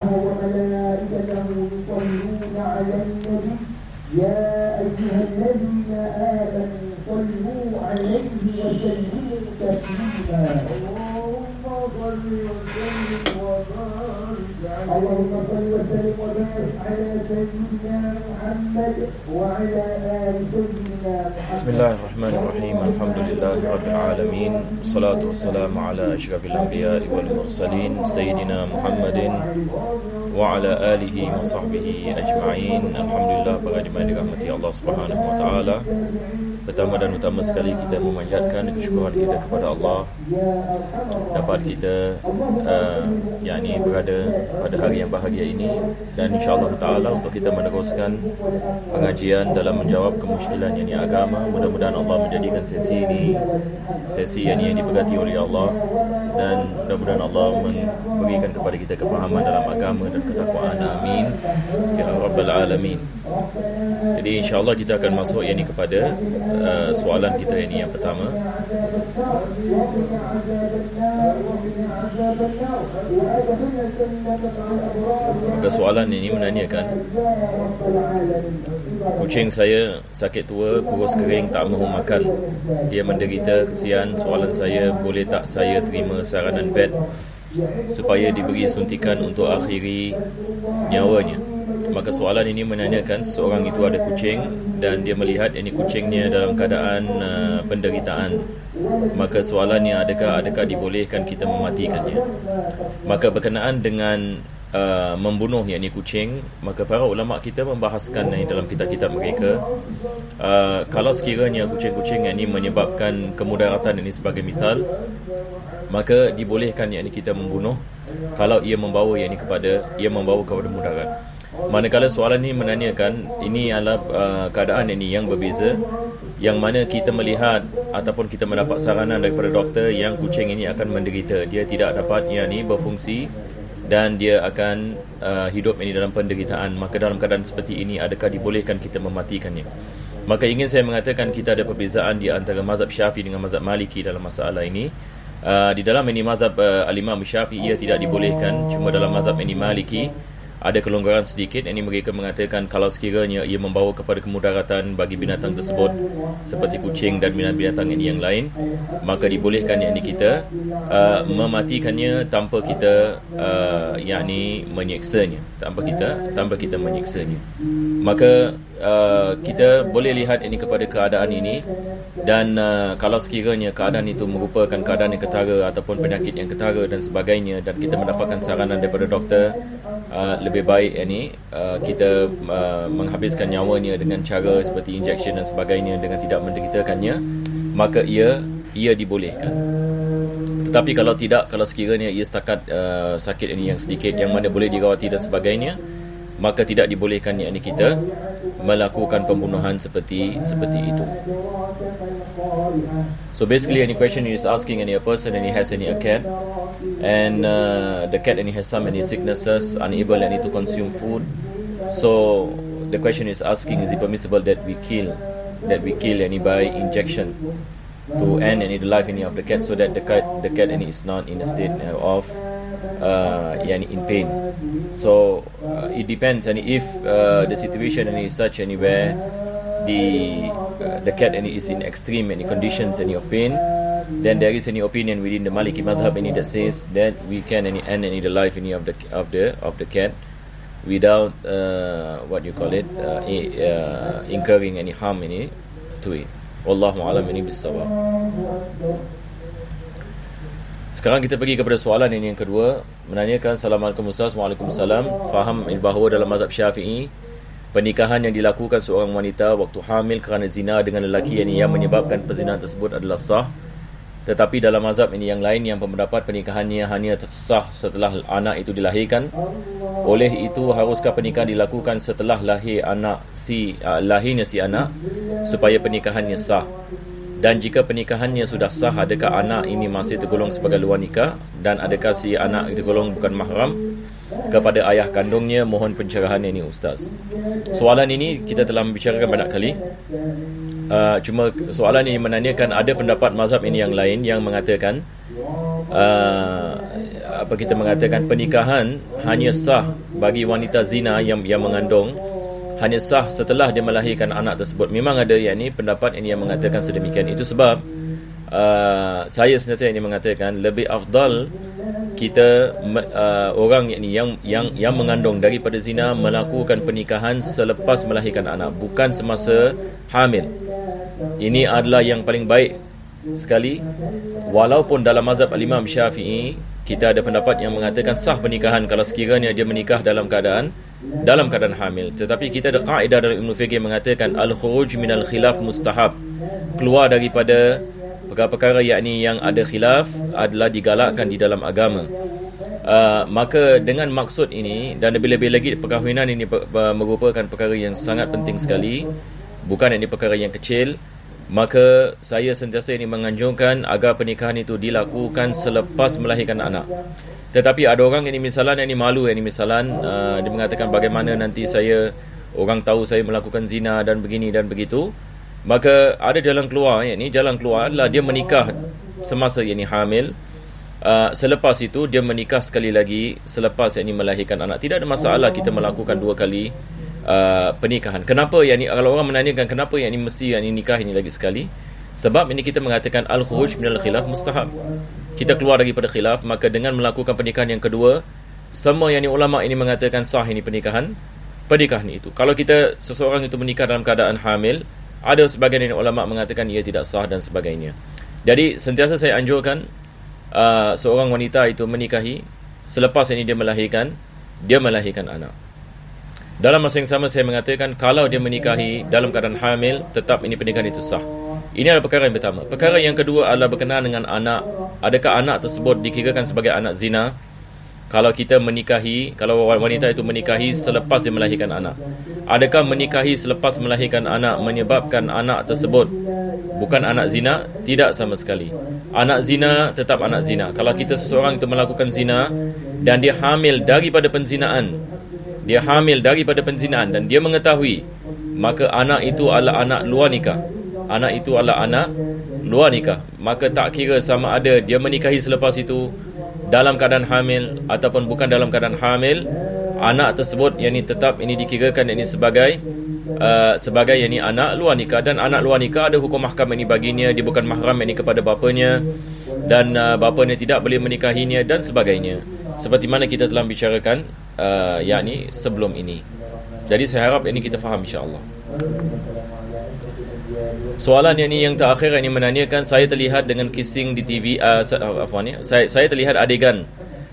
وملائكته يصلون على النبي يا أيها الذين آمنوا صلوا عليه وسلموا تسليما اللهم صل وسلم وبارك على سيدنا محمد وعلى آل سيدنا محمد. بسم الله الرحمن الرحيم. الحمد لله رب العالمين والصلاة والسلام على أشرف الأنبياء والمرسلين سيدنا محمد وعلى آله وصحبه أجمعين. Alhamdulillah, para jemaah dirahmati Allah Subhanahu wa taala. Pertama dan utama sekali kita memanjatkan kesyukuran kita kepada Allah dapat kita berada pada hari yang bahagia ini, dan insya-Allah taala untuk kita meneruskan pengajian dalam menjawab kemusykilan agama. Mudah-mudahan Allah menjadikan sesi ini sesi yang diberkati oleh Allah, dan mudah-mudahan Allah memberikan kepada kita kefahaman dalam agama dan ketakwaan. Amin ya rabbal alamin. Jadi insya-Allah kita akan masuk kepada soalan kita yang pertama. Maka soalan ini menanyakan, kucing saya sakit tua, kurus kering, tak mahu makan. Dia menderita, kesian. Soalan saya, boleh tak saya terima saranan vet supaya diberi suntikan untuk akhiri nyawanya? Maka soalan ini menanyakan, seorang itu ada kucing dan dia melihat kucingnya dalam keadaan penderitaan. Maka soalannya, adakah dibolehkan kita mematikannya? Maka berkenaan dengan membunuh kucing, maka para ulama kita membahaskan dalam kitab-kitab mereka, kalau sekiranya kucing-kucing ini menyebabkan kemudaratan sebagai misal, maka dibolehkan kita membunuh kalau ia membawa kepada mudarat. Manakala soalan ini menanyakan, ini adalah keadaan yang berbeza, yang mana kita melihat ataupun kita mendapat saranan daripada doktor yang kucing ini akan menderita, dia tidak dapat berfungsi dan dia akan hidup dalam penderitaan. Maka dalam keadaan seperti ini, adakah dibolehkan kita mematikannya? Maka ingin saya mengatakan, kita ada perbezaan di antara mazhab Syafi'i dengan mazhab Maliki dalam masalah ini. Di dalam mazhab al-Imam Syafi'i ia tidak dibolehkan, cuma dalam mazhab Maliki ada kelonggaran sedikit. Mereka mengatakan kalau sekiranya ia membawa kepada kemudaratan bagi binatang tersebut seperti kucing dan binatang yang lain, maka dibolehkan kita mematikannya tanpa kita menyiksanya, tanpa kita menyiksanya. Maka kita boleh lihat kepada keadaan ini, dan kalau sekiranya keadaan itu merupakan keadaan yang ketara ataupun penyakit yang ketara dan sebagainya, dan kita mendapatkan saranan daripada doktor, lebih baik kita menghabiskan nyawanya dengan cara seperti injection dan sebagainya dengan tidak menderitakannya, maka ia dibolehkan. Tetapi kalau tidak, kalau sekiranya ia setakat sakit yang sedikit yang mana boleh dirawati dan sebagainya, maka tidak dibolehkan kita melakukan pembunuhan seperti itu. So basically, any question is asking, a person and he has a cat, and the cat has some sicknesses, unable to consume food. So the question is asking, is it permissible that we kill by injection to end the life of the cat, so that the cat is not in a state of in pain? So it depends, and if the situation is such where the cat is in extreme conditions of pain, then there is any opinion within the Maliki madhab that says that we can end the life of the cat without incurring any harm to it. Wallahu a'lam bis-shawab. Sekarang kita pergi kepada soalan yang kedua, menanyakan, Assalamualaikum Ustaz. Waalaikumsalam. Faham bahawa dalam mazhab Syafi'i, pernikahan yang dilakukan seorang wanita waktu hamil kerana zina dengan lelaki yang menyebabkan perzinahan tersebut adalah sah. Tetapi dalam mazhab yang lain yang berpendapat pernikahannya hanya sah setelah anak itu dilahirkan. Oleh itu, haruskah pernikahan dilakukan setelah lahirnya si anak supaya pernikahannya sah? Dan jika pernikahannya sudah sah, adakah anak ini masih tergolong sebagai luar nikah, dan adakah si anak tergolong bukan mahram kepada ayah kandungnya? Mohon pencerahan ini Ustaz. Soalan ini kita telah membicarakan banyak kali. Cuma soalan ini menanyakan, ada pendapat mazhab ini yang lain yang mengatakan apa kita mengatakan pernikahan hanya sah bagi wanita zina yang mengandung, hanya sah setelah dia melahirkan anak tersebut. Memang ada pendapat yang mengatakan sedemikian. Itu sebab saya sentiasa mengatakan lebih afdal kita orang yang mengandung daripada zina melakukan pernikahan selepas melahirkan anak, bukan semasa hamil. Ini adalah yang paling baik sekali. Walaupun dalam mazhab al-Imam Syafi'i kita ada pendapat yang mengatakan sah pernikahan kalau sekiranya dia menikah dalam keadaan hamil. Tetapi kita ada kaedah dari Ibn Fiqh mengatakan al-khuruj minal khilaf mustahab. Keluar daripada perkara-perkara yang ada khilaf adalah digalakkan di dalam agama. Maka dengan maksud ini, dan lebih-lebih lagi perkahwinan ini merupakan perkara yang sangat penting sekali, bukan perkara yang kecil, maka saya sentiasa menganjurkan agar pernikahan itu dilakukan selepas melahirkan anak. Tetapi ada orang misalan malu, misalan dia mengatakan bagaimana nanti orang tahu saya melakukan zina dan begini dan begitu. Maka ada jalan keluar. Jalan keluar adalah dia menikah semasa hamil. Selepas itu dia menikah sekali lagi selepas melahirkan anak. Tidak ada masalah kita melakukan 2 kali pernikahan. Kenapa kalau orang menanyakan kenapa mesti nikah ini lagi sekali? Sebab kita mengatakan al-khuruj minal khilaf mustahab. Kita keluar daripada khilaf, maka dengan melakukan pernikahan yang kedua, semua ulama ini mengatakan sah pernikahan itu. Kalau seseorang itu menikah dalam keadaan hamil, ada sebagian ulama mengatakan ia tidak sah dan sebagainya. Jadi sentiasa saya anjurkan seorang wanita itu menikahi selepas dia melahirkan anak. Dalam masa yang sama saya mengatakan kalau dia menikahi dalam keadaan hamil, tetap pernikahan itu sah. Ini adalah perkara yang pertama. Perkara yang kedua adalah berkenaan dengan anak. Adakah anak tersebut dikirakan sebagai anak zina? Kalau wanita itu menikahi selepas dia melahirkan anak, adakah menikahi selepas melahirkan anak menyebabkan anak tersebut bukan anak zina? Tidak sama sekali. Anak zina tetap anak zina. Kalau seseorang itu melakukan zina dan dia hamil daripada penzinaan, dan dia mengetahui, maka anak itu adalah anak luar nikah. Maka tak kira sama ada dia menikahi selepas itu dalam keadaan hamil ataupun bukan dalam keadaan hamil, anak tersebut tetap dikirakan sebagai anak luar nikah. Dan anak luar nikah ada hukum mahkam baginya, dia bukan mahram kepada bapanya, dan bapanya tidak boleh menikahinya dan sebagainya, seperti mana kita telah bicarakan sebelum ini. Jadi saya harap kita faham insya-Allah. Soalan yang terakhir menanyakan, saya terlihat dengan kissing di TV, saya terlihat adegan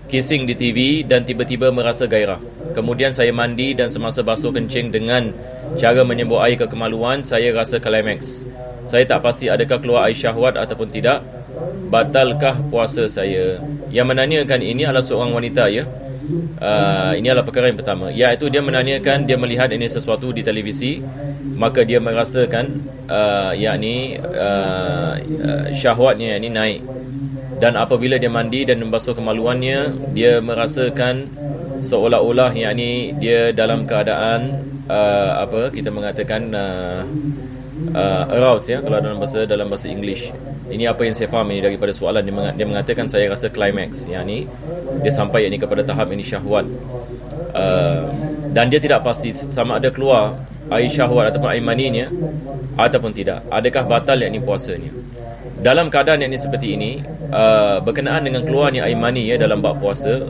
kissing di TV dan tiba-tiba merasa gairah. Kemudian saya mandi dan semasa basuh kencing dengan cara menyembur air kekemaluan, saya rasa climax. Saya tak pasti adakah keluar air syahwat ataupun tidak. Batalkah puasa saya? Yang menanyakan ini adalah seorang wanita, ya. Ini adalah perkara yang pertama, iaitu dia menanyakan, dia melihat ini sesuatu di televisi, maka dia merasakan syahwatnya naik. Dan apabila dia mandi dan membasuh kemaluannya, dia merasakan seolah-olah dia dalam keadaan kita mengatakan aroused, ya, kalau dalam bahasa English. Ini apa yang saya faham daripada soalan. Dia mengatakan saya rasa climax, dia sampai kepada tahap syahwat, dan dia tidak pasti sama ada keluar air syahwat ataupun air maninya ataupun tidak. Adakah batal puasanya? Dalam keadaan seperti ini, berkenaan dengan keluarnya air mani, ya, dalam bab puasa,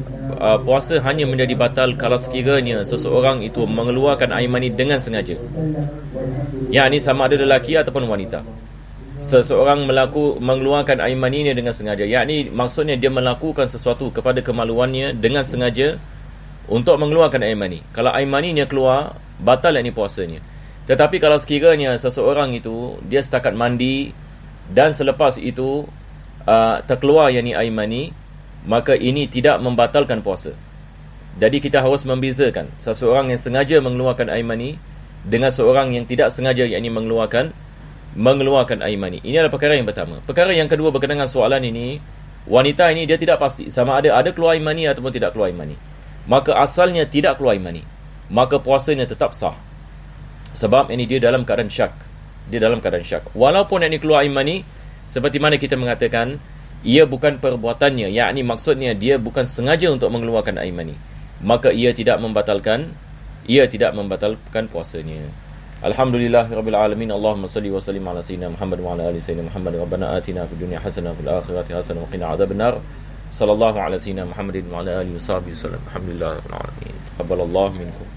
puasa hanya menjadi batal kalau sekiranya seseorang itu mengeluarkan air mani dengan sengaja. Sama ada lelaki ataupun wanita. Seseorang mengeluarkan air maninya dengan sengaja, maksudnya dia melakukan sesuatu kepada kemaluannya dengan sengaja untuk mengeluarkan air mani. Kalau air maninya keluar, batal puasanya. Tetapi kalau sekiranya seseorang itu dia setakat mandi dan selepas itu terkeluar air mani, maka ini tidak membatalkan puasa. Jadi kita harus membezakan seseorang yang sengaja mengeluarkan air mani dengan seorang yang tidak sengaja, mengeluarkan air mani. Ini adalah perkara yang pertama. Perkara yang kedua berkenaan dengan soalan ini, wanita ini dia tidak pasti sama ada keluar air mani ataupun tidak keluar air mani. Maka asalnya tidak keluar air mani, maka puasanya tetap sah. Sebab dia dalam keadaan syak. Walaupun keluar air mani, seperti mana kita mengatakan, ia bukan perbuatannya, yakni maksudnya dia bukan sengaja untuk mengeluarkan air mani, maka ia tidak membatalkan puasanya. Alhamdulillah rabbil alamin. Allahumma salli wa sallim ala sayyidina Muhammad wa ala ali sayyidina Muhammad. Rabbana atina fid dunya hasanah wa fil akhirati hasanah wa qina adzabannar. Sallallahu ala sayyidina Muhammadin wa ala alihi wa sahbihi wasallam. Alhamdulillah rabbil alamin. Taqabbalallahu minkum.